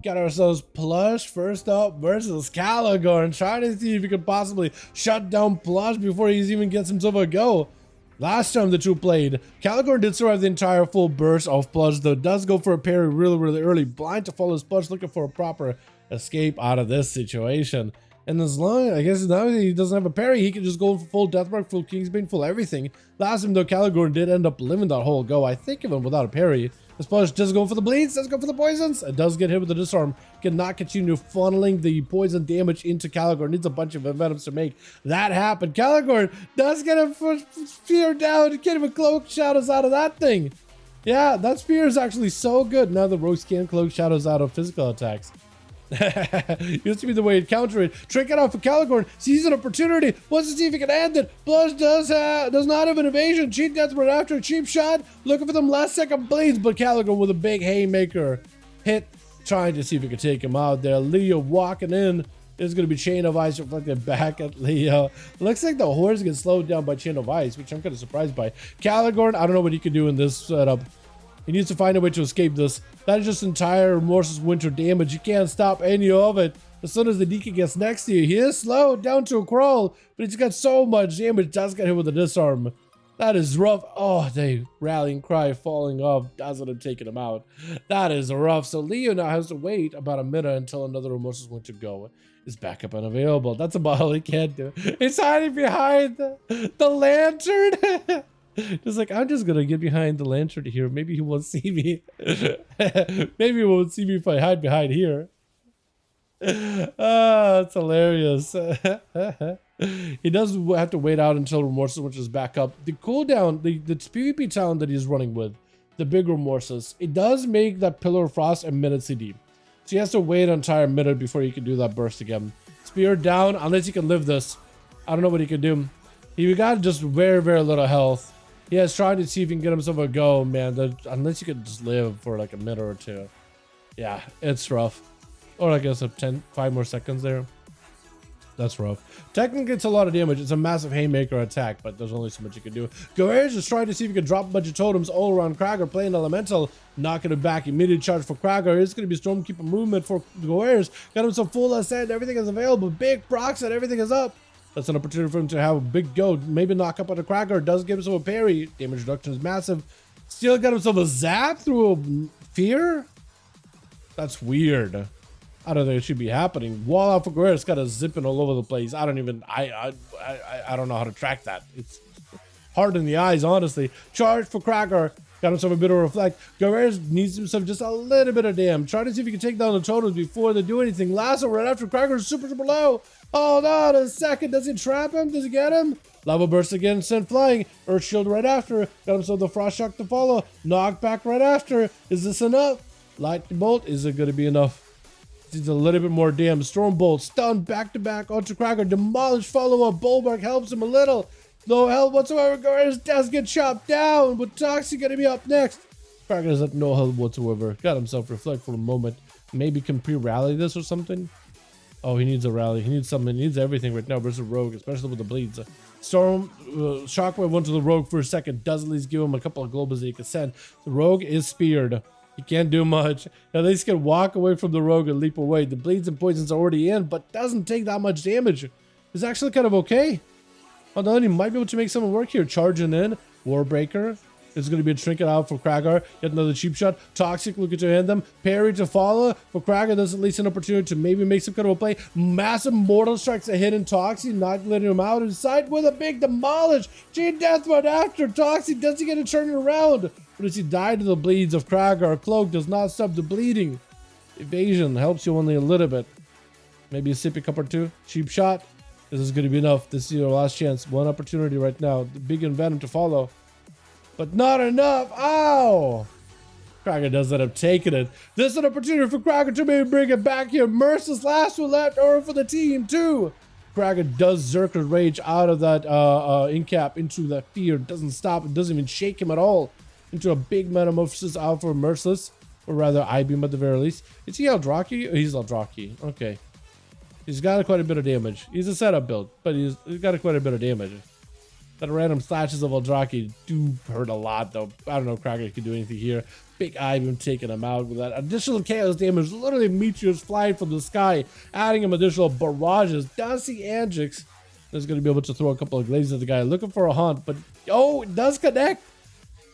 got ourselves Plush first up versus Calicorn, trying to see if he could possibly shut down Plush before he even gets himself a go. Last time the two played, Calicorn did survive the entire full burst of Plush, though does go for a parry really early, blind to follow his Plush, looking for a proper escape out of this situation. And as long, I guess now he doesn't have a parry, he can just go for full Deathmark, full Kingsbane, full everything. Last time though, Calicorn did end up living that whole go, I think, even without a parry. This Plush does go for the bleeds, does go for the poisons. It does get hit with the disarm. Cannot continue funneling the poison damage into Calicorn. Needs a bunch of Emotes to make that happen. Calicorn does get a spear down. Can't even cloak shadows out of that thing. Yeah, that spear is actually so good. Now the rogues can cloak shadows out of physical attacks. Used to be the way to counter it. Trick it out for Calicorn. Sees an opportunity. Wants to see if he can end it. Blush does not have an evasion. Cheat death right after a cheap shot. Looking for them last second bleeds, but Calicorn with a big haymaker hit, trying to see if he can take him out there. Leo walking in. There's going to be Chain of Ice reflected back at Leo. Looks like the horse gets slowed down by Chain of Ice, which I'm kind of surprised by. Calicorn, I don't know what he can do in this setup. He needs to find a way to escape this. That is just entire Remorseless Winter damage. You can't stop any of it. As soon as the DK gets next to you, he is slowed down to a crawl, but he's got so much damage, does get hit with a disarm. That is rough. Oh, the rallying cry falling off doesn't have taken him out. That is rough. So Leo now has to wait about a minute until another Remorseless Winter go is back up and available. That's about all he can do. He's hiding behind the lantern. Just like, I'm just gonna get behind the lantern here. Maybe he won't see me. Maybe he won't see me if I hide behind here. Ah, that's hilarious. He does have to wait out until Remorseless Winter is back up. The cooldown, the PvP talent that he's running with, the big Remorseless, it does make that Pillar of Frost a minute CD. So he has to wait an entire minute before he can do that burst again. Spear down, unless he can live this. I don't know what he can do. He got just very little health. He has tried to see if he can get himself a go, man. Unless you could just live for like a minute or two. Yeah, it's rough. Or I guess 5 more seconds there. That's rough. Technically, it's a lot of damage. It's a massive haymaker attack, but there's only so much you can do. Goer's just trying to see if he can drop a bunch of totems all around Krager, playing Elemental, knocking it back. Immediate charge for Krager. It's going to be Stormkeeper movement for Goer's. Got him some full ascent. Everything is available. Big procs and everything is up. That's an opportunity for him to have a big go. Maybe knock up on a Krager. Does give himself a parry. Damage reduction is massive. Still got himself a zap through a fear? That's weird. I don't think it should be happening. Wall out for Guerrero's got a zipping all over the place. I don't even, I don't know how to track that. It's hard in the eyes, honestly. Charge for Krager. Got himself a bit of reflect. Guerrero needs himself just a little bit of damage. Trying to see if he can take down the totems before they do anything. Lasso right after Krager is super low. Oh no, the second. Does it trap him? Does it get him? Lava burst again, sent flying. Earth shield right after. Got himself the frost shock to follow. Knockback right after. Is this enough? Lightning bolt. Is it going to be enough? Needs a little bit more damage. Storm bolt. Stun back to back onto Krager. Demolish follow up. Bulwark helps him a little. No help whatsoever. Guerrero's does get chopped down. But Toxic going to be up next. Krager has no help whatsoever. Got himself reflect for a moment. Maybe can pre-rally this or something. Oh, he needs a rally. He needs something. He needs everything right now versus Rogue, especially with the bleeds. Storm, Shockwave went to the Rogue for a second. Does at least give him a couple of globals that he can send. The Rogue is speared. He can't do much. At least can walk away from the Rogue and leap away. The bleeds and poisons are already in, but doesn't take that much damage. It's actually kind of okay. Although he might be able to make something work here. Charging in. Warbreaker. It's going to be a trinket out for Krager. Get another cheap shot. Toxic looking to hit them. Parry to follow. For Krager, there's at least an opportunity to maybe make some kind of a play. Massive Mortal Strikes a hit in Toxic, not letting him out. Inside with a big demolish. Chain death right after. Toxic does he get to turn it around? Or does he die to the bleeds of Krager? Cloak does not stop the bleeding. Evasion helps you only a little bit. Maybe a sippy cup or two. Cheap shot. This is going to be enough. This is your last chance. One opportunity right now. The big Envenom to follow. But not enough. Ow! Krager does end up taking it. This is an opportunity for Krager to maybe bring it back here. Merciless last one left over for the team too. Krager does Zerker Rage out of that incap into that fear. Doesn't stop. It doesn't even shake him at all. Into a big metamorphosis out for Merciless. Or rather, I-Beam at the very least. Is he Eldraki? Oh, he's Eldraki. Okay. He's got quite a bit of damage. He's a setup build, but he's got quite a bit of damage. That random slashes of Eldraki do hurt a lot, though. I don't know if Kraken can do anything here. Big Eye Beam taking him out with that additional chaos damage. Literally meteors flying from the sky, adding him additional barrages. Does see Angix is going to be able to throw a couple of glazes at the guy. Looking for a hunt, but oh, it does connect.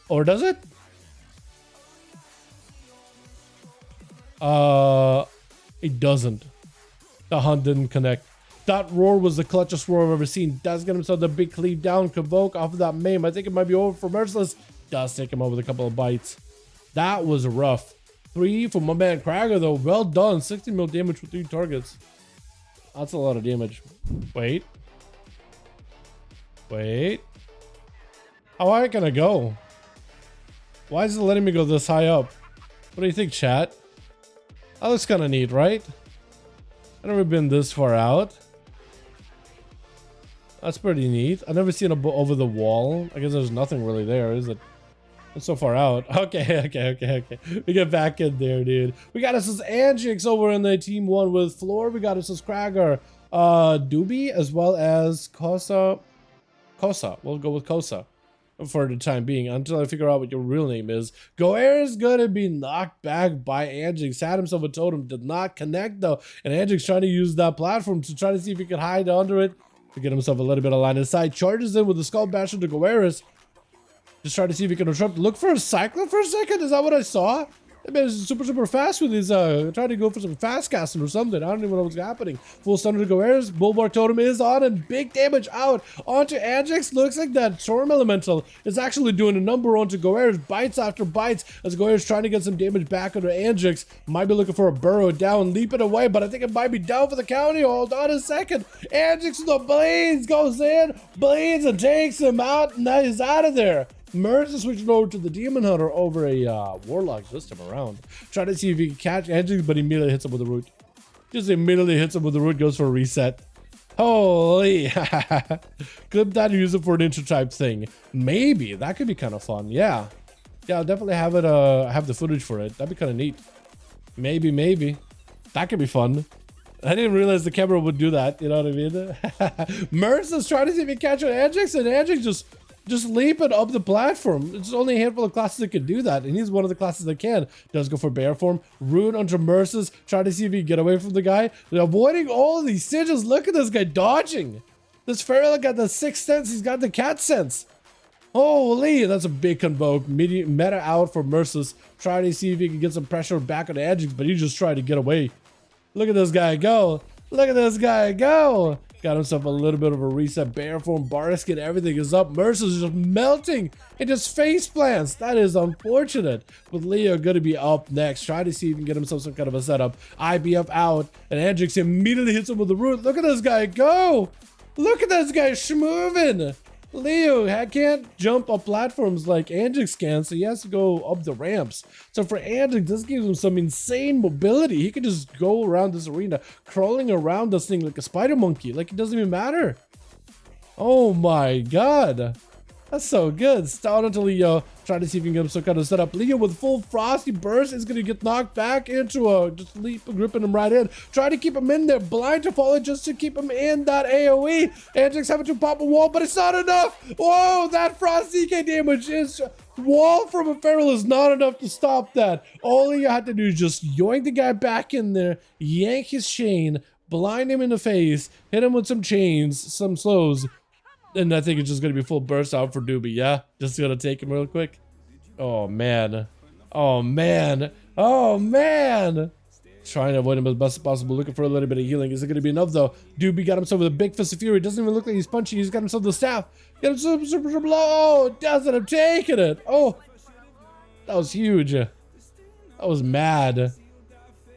Or does it? It doesn't. The hunt didn't connect. That roar was the clutchest roar I've ever seen. Does get himself the big cleave down. Convoke off of that maim. I think it might be over for Merciless. Does take him out with a couple of bites. That was rough. 3 for my man Krager, though. Well done. 60 mil damage for 3 targets. That's a lot of damage. Wait. How high can I go? Why is it letting me go this high up? What do you think, chat? That looks kind of neat, right? I've never been this far out. That's pretty neat. I've never seen over the wall. I guess there's nothing really there, is it? It's so far out. Okay. We get back in there, dude. We got us as Angix over in the team 1 with Floor. We got us as Krager, Doobie, as well as Kosa. We'll go with Kosa for the time being until I figure out what your real name is. Goer is gonna be knocked back by Angix. Had himself a totem, did not connect though, and Angix trying to use that platform to try to see if he can hide under it to get himself a little bit of line of sight. Charges in with the Skull Basher to Goeris. Just try to see if he can disrupt. Look for a Cyclone for a second. Is that what I saw? That man is super fast with his trying to go for some fast casting or something. I don't even know what's happening. Full stun to Goeris. Bulwark Totem is on and big damage out onto Angix. Looks like that Storm Elemental is actually doing a number onto Goeris. Bites after bites as Goeris trying to get some damage back onto Angix. Might be looking for a burrow down, leap it away, but I think it might be down for the county. Hold on a second. Angix with the blades goes in, bleeds and takes him out, and now he's out of there. Merz is switching over to the Demon Hunter over a Warlock this time around. Trying to see if he can catch Angix, but he immediately hits him with the root. Just immediately hits him with the root, goes for a reset. Holy. Clip that and use it for an intro type thing. Maybe. That could be kind of fun. Yeah. Yeah, I'll definitely have it, have the footage for it. That'd be kind of neat. Maybe. That could be fun. I didn't realize the camera would do that. You know what I mean? Merz is trying to see if he can catch Angix, and Angix just leaping up the platform. It's only a handful of classes that can do that, and he's one of the classes that can. Does go for bear form. Rune onto Merces, trying to see if he can get away from the guy. They're avoiding all of these sigils. Look at this guy dodging. This Feral got the 6th sense. He's got the cat sense. Holy, that's a big convoke. Meta out for Merces. Trying to see if he can get some pressure back on the Angix, but he just tried to get away. Look at this guy go. Look at this guy go. Got himself a little bit of a reset. Bear form, bar skin, everything is up. Mercer's just melting. It just face plants. That is unfortunate. With Leo going to be up next. Try to see if he can get himself some kind of a setup. IBF out. And Angix immediately hits him with the root. Look at this guy go. Look at this guy schmoving. Leo can't jump up platforms like Angix can, so he has to go up the ramps. So for Angix, this gives him some insane mobility. He can just go around this arena, crawling around this thing like a spider monkey. Like, it doesn't even matter. Oh my god. That's so good. Start onto Leo. Try to see if we can get him some kind of setup. Leo with full Frosty Burst is going to get knocked back into a just leap, gripping him right in. Try to keep him in there. Blind to follow just to keep him in that AoE. Angix having to pop a wall, but it's not enough. Whoa, that Frost DK damage is... Wall from a Feral is not enough to stop that. All you have to do is just yoink the guy back in there, yank his chain, blind him in the face, hit him with some chains, some slows, and I think it's just going to be full burst out for Doobie, yeah? Just going to take him real quick. Oh, man. Oh, man. Oh, man. Trying to avoid him as best as possible. Looking for a little bit of healing. Is it going to be enough, though? Doobie got himself with a big fist of fury. Doesn't even look like he's punching. He's got himself the staff. Get himself super blow. Oh, doesn't have taken it. Oh, that was huge. That was mad.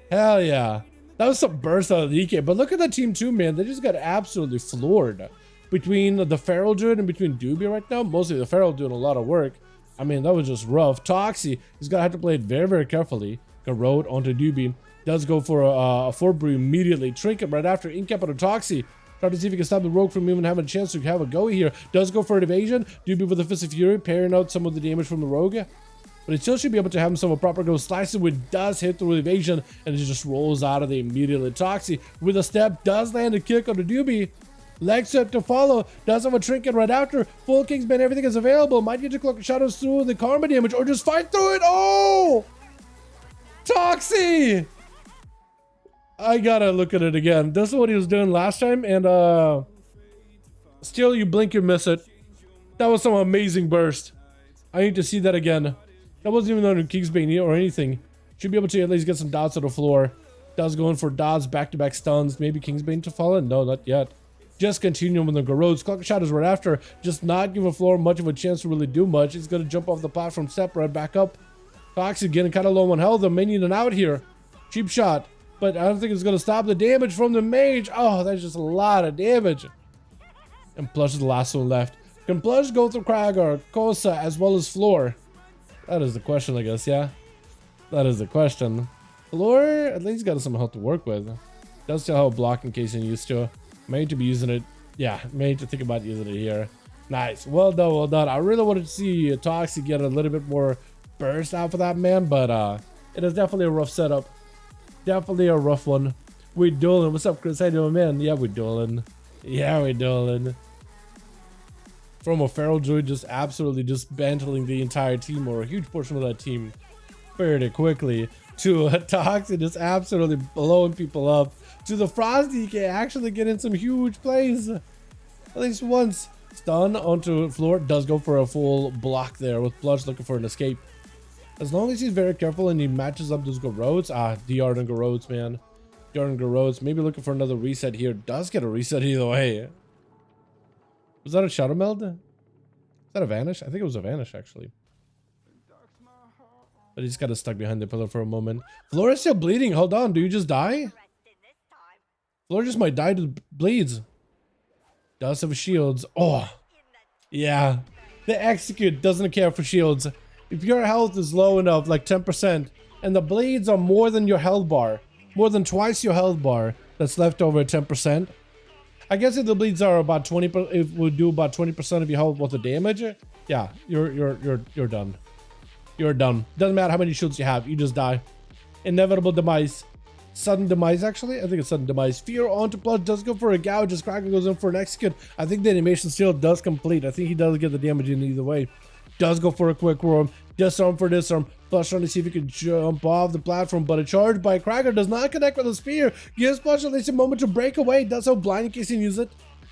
Hell yeah. That was some burst out of the EK. But look at that team, too, man. They just got absolutely floored. Between the Feral Druid and between Doobie right now, mostly the Feral doing a lot of work. I mean, that was just rough. Toxie, he's gonna have to play it very carefully. Garrode onto Doobie. Does go for a Fort Brew immediately. Trinket right after. Incap on a Toxie. Try to see if he can stop the Rogue from even having a chance to have a go here. Does go for an evasion. Doobie with a Fist of Fury, parrying out some of the damage from the Rogue. But he still should be able to have himself a proper go. Slices with does hit through evasion, and it just rolls out of the immediately. Toxie with a step does land a kick on the Doobie. Leg set to follow. Does have a trinket right after. Full Kingsbane, everything is available. Might get to Cloak of Shadows through the karma damage or just fight through it. Oh! Toxie! I gotta look at it again. This is what he was doing last time, and still you blink, you miss it. That was some amazing burst. I need to see that again. That wasn't even under Kingsbane or anything. Should be able to at least get some dots on the floor. Does going for dots, back-to-back stuns. Maybe Kingsbane to fall in? No, not yet. Just continuing with the Garrotes. Cloak of Shadows right after. Just not give a floor much of a chance to really do much. He's going to jump off the platform, step right back up. Toxic getting kind of low on health. The minion and out here. Cheap shot. But I don't think it's going to stop the damage from the mage. Oh, that's just a lot of damage. And Plush is the last one left. Can Plush go through Kragar, Kosa, as well as Floor? That is the question, I guess, yeah? That is the question. Floor, at least got some health to work with. Does still have a block in case you're used to. Made to be using it. Yeah, made to think about using it here. Nice. Well done, well done. I really wanted to see Toxic get a little bit more burst out for that man, but it is definitely a rough setup. Definitely a rough one. We're dueling. What's up, Chris? How you doing, man? Yeah, we're dueling. Yeah, we're dueling. From a Feral Druid just absolutely just bantling the entire team, or a huge portion of that team, fairly quickly, to a Toxic just absolutely blowing people up, to the Frosty can actually get in some huge plays. At least once. Stun onto Floor. Does go for a full block there with Blush looking for an escape. As long as he's very careful and he matches up those Garrotes. DR and Garrotes, man. DR and Garrotes. Maybe looking for another reset here. Does get a reset either way. Was that a Shadow Meld? Is that a Vanish? I think it was a Vanish, actually. But he's got stuck behind the pillar for a moment. Floor is still bleeding. Hold on. Do you just die? Floor just might die to bleeds. Does have shields. Oh. Yeah. The Execute doesn't care for shields. If your health is low enough, like 10%, and the bleeds are more than your health bar, more than twice your health bar that's left over at 10%. I guess if the bleeds are about 20%, if we do about 20% of your health worth of damage, yeah, you're done. You're done. Doesn't matter how many shields you have, you just die. Inevitable demise. Sudden demise, actually. I think it's sudden demise. Fear onto Blood does go for a gouge as Kraken goes in for an execute. I think the animation still does complete. I think he does get the damage in either way. Does go for a quick roam. Disarm for disarm. Plush trying to see if he can jump off the platform, but a charge by Kraken does not connect with the spear. Gives Plush at least a moment to break away. Does so blind in case he uses it.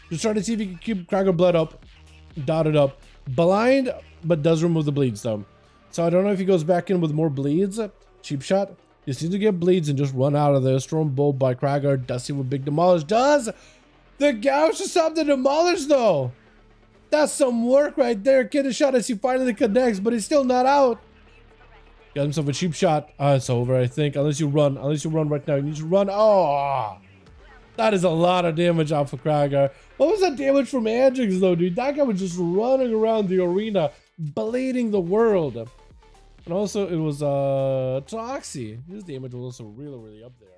Just trying to see if he can keep Kraken blood up. Dotted up. Blind, but does remove the bleeds though. So I don't know if he goes back in with more bleeds. Cheap shot. Just need to get bleeds and just run out of there. Storm Bolt by Kragar. Does see what big demolish does. The gouge to stop the demolish though. That's some work right there. Get a shot as he finally connects, but he's still not out. Got himself a cheap shot. It's over, I think. Unless you run. Unless you run right now. You need to run. Oh, that is a lot of damage off of Kragar. What was that damage from Andrix though, dude? That guy was just running around the arena, bleeding the world. And also, it was Toxie. His damage was also really, really up there.